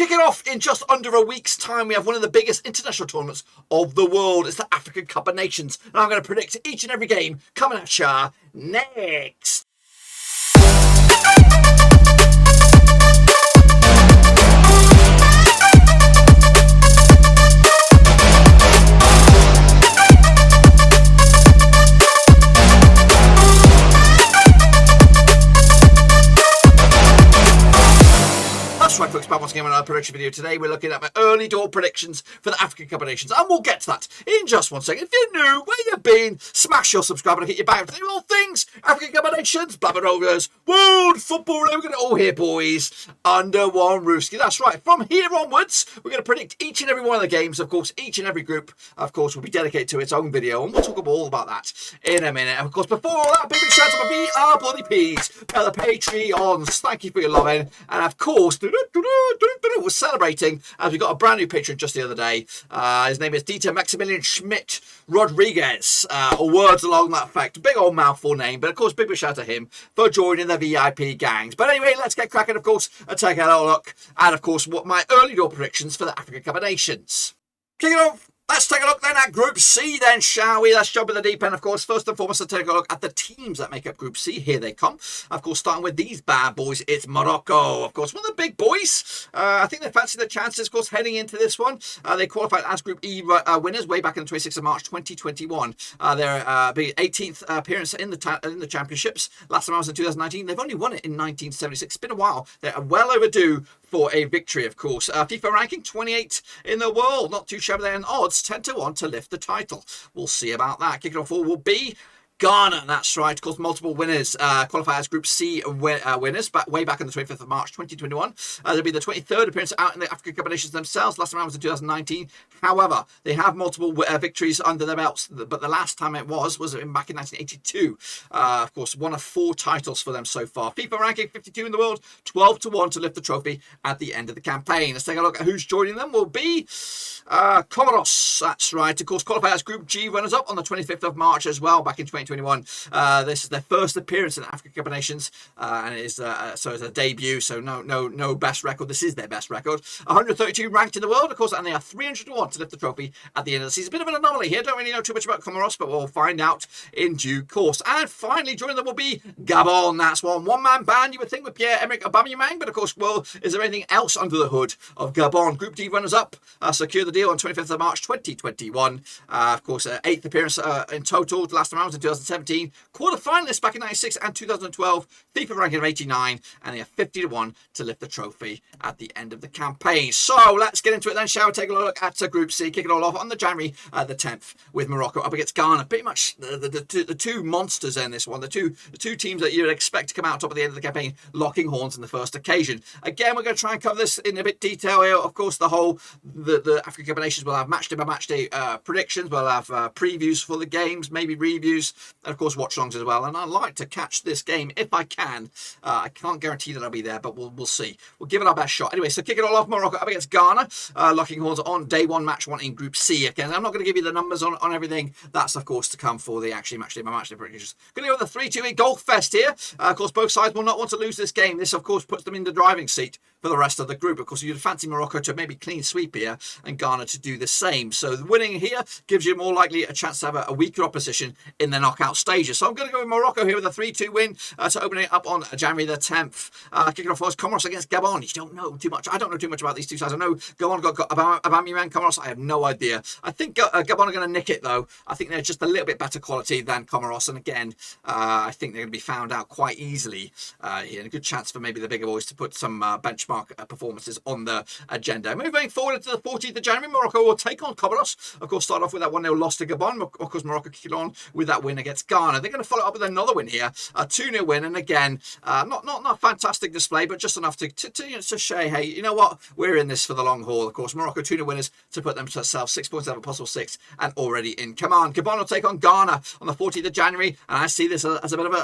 Kicking off in just under a week's time, we have one of the biggest international tournaments of the world. It's the African Cup of Nations. And I'm going to predict each and every game coming at you next. That's right, folks, back once again with another prediction video. Today we're looking at my early door predictions for the African Cup of Nations, and we'll get to that in just 1 second. If you're new, where you been, smash your subscribe and hit your back to all things African Cup of Nations, Blabber Rovers, World Football. We're going to all here, boys, under one roofski. That's right. From here onwards, we're going to predict each and every one of the games. Of course, each and every group, of course, will be dedicated to its own video, and we'll talk all about that in a minute. And of course, before all that, big shout out to my VR Bloody Peas, the Patreons. Thank you for your loving, and of course, we're celebrating as we got a brand new patron just the other day. His name is Dieter Maximilian Schmidt Rodriguez, or words along that effect. Big old mouthful name, but of course, big shout out to him for joining the VIP gangs. But anyway, let's get cracking, of course, and take a little look at, of course, what my early door predictions for the African Cup of Nations. Kicking off. Let's take a look then at Group C then, shall we? Let's jump in the deep end, of course. First and foremost, let's take a look at the teams that make up Group C. Here they come. Of course, starting with these bad boys, it's Morocco. Of course, one of the big boys. I think they fancy their chances, of course, heading into this one. They qualified as Group E winners way back on the 26th of March, 2021. Their 18th appearance in the championships. Last time I was in 2019. They've only won it in 1976. It's been a while. They're well overdue for a victory, of course. FIFA ranking 28 in the world. Not too shabby there, and odds 10-1 to lift the title. We'll see about that. Kicking off all will be Ghana, that's right. Of course, multiple winners qualify as Group C winners way back on the 25th of March 2021. There'll be the 23rd appearance out in the African Cup of Nations themselves. Last time I was in 2019. However, they have multiple victories under their belts, but the last time it was back in 1982. Of course, one of 4 titles for them so far. FIFA ranking 52 in the world, 12-1 to lift the trophy at the end of the campaign. Let's take a look at who's joining them. Will be Comoros, that's right. Of course, qualify as Group G runners-up on the 25th of March as well, back in 2021. This is their first appearance in the African Cup of Nations, and it is so it's a debut. So no best record. This is their best record. 132 ranked in the world, of course, and they are 301 to lift the trophy at the end of the season. A bit of an anomaly here. Don't really know too much about Comoros, but we'll find out in due course. And finally, joining them will be Gabon. That's one-man band. You would think with Pierre-Emerick Aubameyang, but of course, well, is there anything else under the hood of Gabon? Group D runners-up secure the deal on 25th of March 2021. Of course, 8th appearance in total. The last time I was in 2017. Quarter-finalists back in 96 and 2012. FIFA ranking of 89, and they are 50-1 to lift the trophy at the end of the campaign. So let's get into it then, shall we? Take a look at Group C, kicking it all off on the January the 10th with Morocco up against Ghana. Pretty much the two monsters in this one. The two teams that you'd expect to come out top at the end of the campaign, locking horns in the first occasion. Again, we're going to try and cover this in a bit detail here. Of course, the African Cup of Nations will have match day by match day predictions. We'll have previews for the games, maybe reviews, and of course watch-alongs as well. And I'd like to catch this game if I can. I can't guarantee that I'll be there, but we'll see. We'll give it our best shot. Anyway, so kick it all off, Morocco up against Ghana, locking horns on day 1, match 1 in Group C. Again, I'm not going to give you the numbers on everything. That's, of course, to come for the actually match day by match day predictions. Going to go with the 3-2 golf fest here. Of course, both sides will not want to lose this game. This, of course, puts them in the driving seat for the rest of the group. Of course, you'd fancy Morocco to maybe clean sweep here and Ghana to do the same. So the winning here gives you more likely a chance to have a weaker opposition in the knockout stages. So I'm going to go with Morocco here with a 3-2 win to open it up on January the 10th. Kicking off was Comoros against Gabon. You don't know too much. I don't know too much about these two sides. I know Gabon got Aubameyang, Comoros. I have no idea. I think Gabon are going to nick it though. I think they're just a little bit better quality than Comoros. And again, I think they're going to be found out quite easily here. And a good chance for maybe the bigger boys to put some benchmark performances on the agenda. Moving forward into the 14th of January, Morocco will take on Comoros. Of course, start off with that 1-0 loss to Gabon. Of course, Morocco kick it on with that win against Ghana. They're going to follow up with another win here, a 2-0 win, and again, not a fantastic display, but just enough to say, hey, you know what, we're in this for the long haul. Of course, Morocco 2-0 winners to put themselves 6 points out of a possible 6 and already in command. Gabon will take on Ghana on the 14th of January, and I see this as a bit of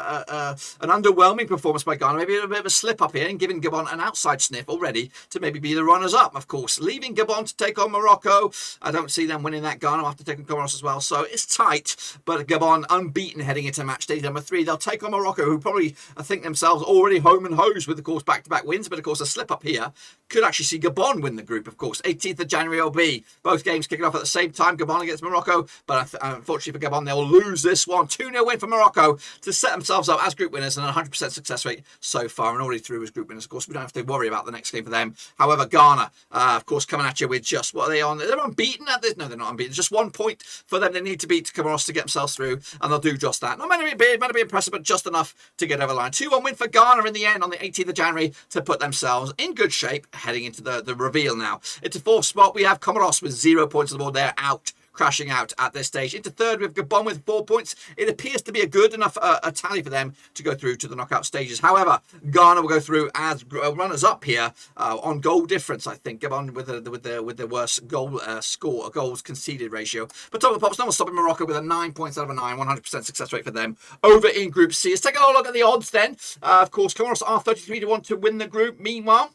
an underwhelming performance by Ghana, maybe a bit of a slip up here and giving Gabon an outside sniff sniff already to maybe be the runners-up, of course. Leaving Gabon to take on Morocco. I don't see them winning that. Ghana have to take on Comoros as well. So it's tight, but Gabon unbeaten heading into match day number 3. They'll take on Morocco, who probably think themselves already home and hosed with, of course, back-to-back wins. But, of course, a slip-up here could actually see Gabon win the group, of course. 18th of January will be. Both games kicking off at the same time. Gabon against Morocco. But unfortunately for Gabon, they'll lose this one. 2-0 win for Morocco to set themselves up as group winners and a 100% success rate so far, and already through as group winners. Of course, we don't have to worry about the next game for them. However, Ghana, of course, coming at you with just, what are they on? They're unbeaten at this. No, they're not unbeaten. Just 1 point for them. They need to beat Comoros to get themselves through, and they'll do just that. Not meant to be big, meant to be impressive, but just enough to get over the line. 2-1 win for Ghana in the end on the 18th of January to put themselves in good shape heading into the reveal now. Into 4th spot, we have Comoros with 0 points on the board. They're out. Crashing out at this stage. Into 3rd, we have Gabon with 4 points. It appears to be a good enough a tally for them to go through to the knockout stages. However, Ghana will go through as runners-up here on goal difference, I think. Gabon with the worst goals conceded ratio. But top of the pops, no one's stopping Morocco with a 9 points out of a 9, 100% success rate for them over in Group C. Let's take a look at the odds then. Of course, Comoros are 33-1 to win the group. Meanwhile,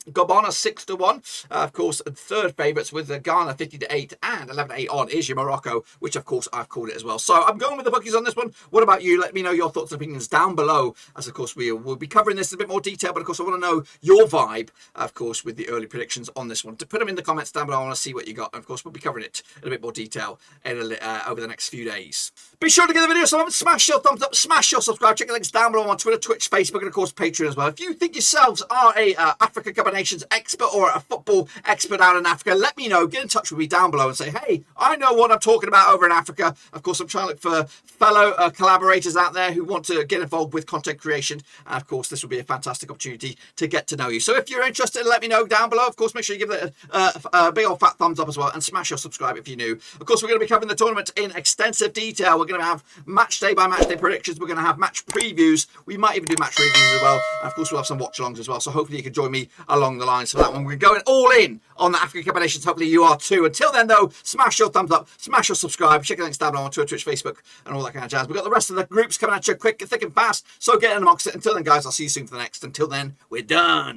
Gabon are 6-1. Of course, 3rd favourites with Ghana 50-8 and 11-8 on is your Morocco, which of course I've called it as well. So I'm going with the bookies on this one. What about you? Let me know your thoughts and opinions down below, as of course we will be covering this in a bit more detail. But of course I want to know your vibe, of course, with the early predictions on this one. To put them in the comments down below, I want to see what you got. And of course we'll be covering it in a bit more detail over the next few days. Be sure to give the video some love, smash your thumbs up, smash your subscribe. Check the links down below on Twitter, Twitch, Facebook, and of course Patreon as well. If you think yourselves are a Africa Cup of Nations expert or a football expert out in Africa, let me know. Get in touch with me down below and say, hey, I know what I'm talking about over in Africa. Of course, I'm trying to look for fellow collaborators out there who want to get involved with content creation. And of course, this will be a fantastic opportunity to get to know you. So if you're interested, let me know down below. Of course, make sure you give it a big old fat thumbs up as well, and smash your subscribe if you're new. Of course, we're going to be covering the tournament in extensive detail. We're going to have match day by match day predictions. We're going to have match previews. We might even do match reviews as well. And of course, we'll have some watch alongs as well. So hopefully you can join me along the lines for that one. We're going all in on the African Cup of Nations. Hopefully you are too. Until then, though, smash your thumbs up, smash your subscribe, check the links down below on Twitter, Twitch, Facebook, and all that kind of jazz. We've got the rest of the groups coming at you quick, thick, and fast. So get in amongst it. Until then, guys, I'll see you soon for the next. Until then, we're done.